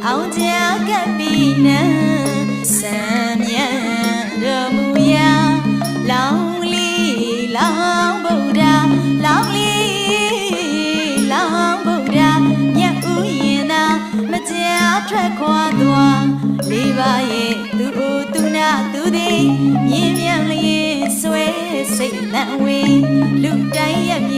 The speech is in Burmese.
အောင်ကြကပ်ပြီးနံစံမြန်ရမူရာလောင်လီလောင်ဗုဒ္ဓလောင်လီလောင်ဗုဒ္ဓမြတ်ဥယျာဉ်သာမကြာထွက်ခွာသွားလေးပါရဲ့သူအိုသူနာသူသည်မြင်းမြတ်လျင်ဆွဲစိတ်လန့်ဝေလူတိုင်းရဲ့